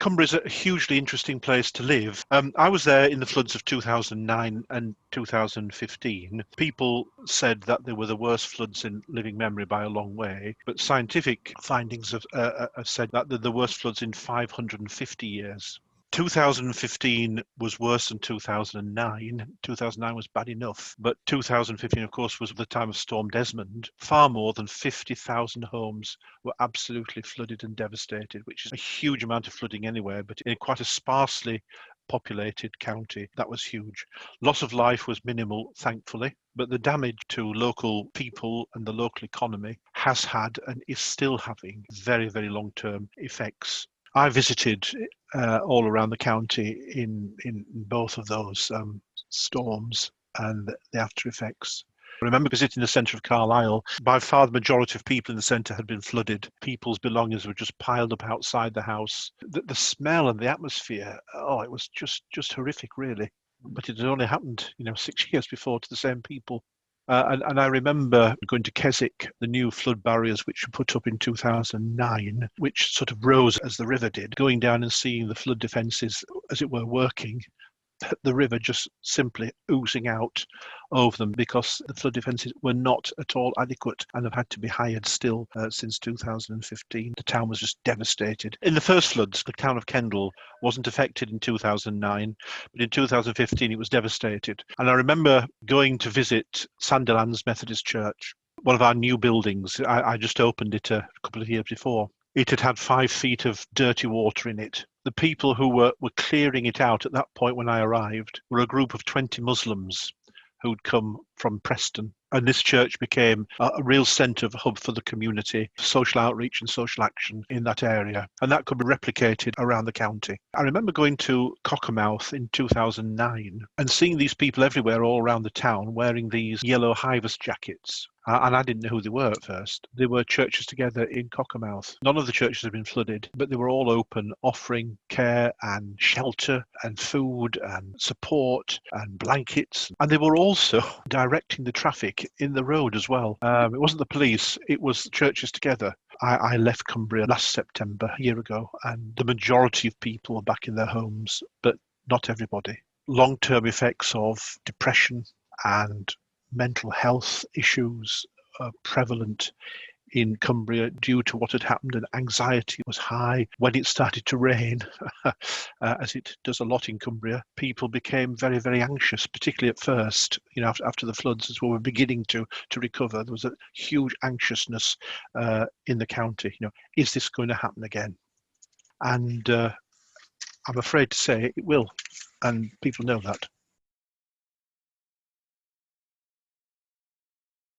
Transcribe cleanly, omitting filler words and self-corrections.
Cumbria is a hugely interesting place to live. I was there in the floods of 2009 and 2015. People said that they were the worst floods in living memory by a long way, but scientific findings have said that they're the worst floods in 550 years. 2015 was worse than 2009. 2009 was bad enough, but 2015, of course, was the time of Storm Desmond. Far more than 50,000 homes were absolutely flooded and devastated, which is a huge amount of flooding anywhere, but in quite a sparsely populated county, that was huge. Loss of life was minimal, thankfully, but the damage to local people and the local economy has had and is still having very, very long-term effects. I visited all around the county in both of those storms and the after effects. I remember visiting the centre of Carlisle. By far the majority of people in the centre had been flooded. People's belongings were just piled up outside the house. The smell and the atmosphere, it was just horrific, really. But it had only happened, 6 years before to the same people. And I remember going to Keswick, the new flood barriers which were put up in 2009, which sort of rose as the river did, going down and seeing the flood defences, as it were, working. The river just simply oozing out over them because the flood defences were not at all adequate and have had to be hired still since 2015. The town was just devastated. In the first floods, the town of Kendal wasn't affected in 2009, but in 2015 it was devastated. And I remember going to visit Sandilands Methodist Church, one of our new buildings. I just opened it a couple of years before. It had had 5 feet of dirty water in it. The people who were clearing it out at that point when I arrived were a group of 20 Muslims who'd come from Preston. And this church became a real centre of hub for the community, social outreach and social action in that area. And that could be replicated around the county. I remember going to Cockermouth in 2009 and seeing these people everywhere all around the town wearing these yellow hivers jackets. And I didn't know who they were at first. They were churches together in Cockermouth. None of the churches had been flooded, but they were all open, offering care and shelter and food and support and blankets. And they were also directing the traffic in the road as well. It wasn't the police, it was churches together. I left Cumbria last September, a year ago, and the majority of people are back in their homes, but not everybody. Long-term effects of depression and mental health issues are prevalent in Cumbria due to what had happened, and anxiety was high. When it started to rain, as it does a lot in Cumbria, people became very, very anxious, particularly at first, after the floods, as we were beginning to recover. There was a huge anxiousness in the county. Is this going to happen again? And I'm afraid to say it will, and people know that.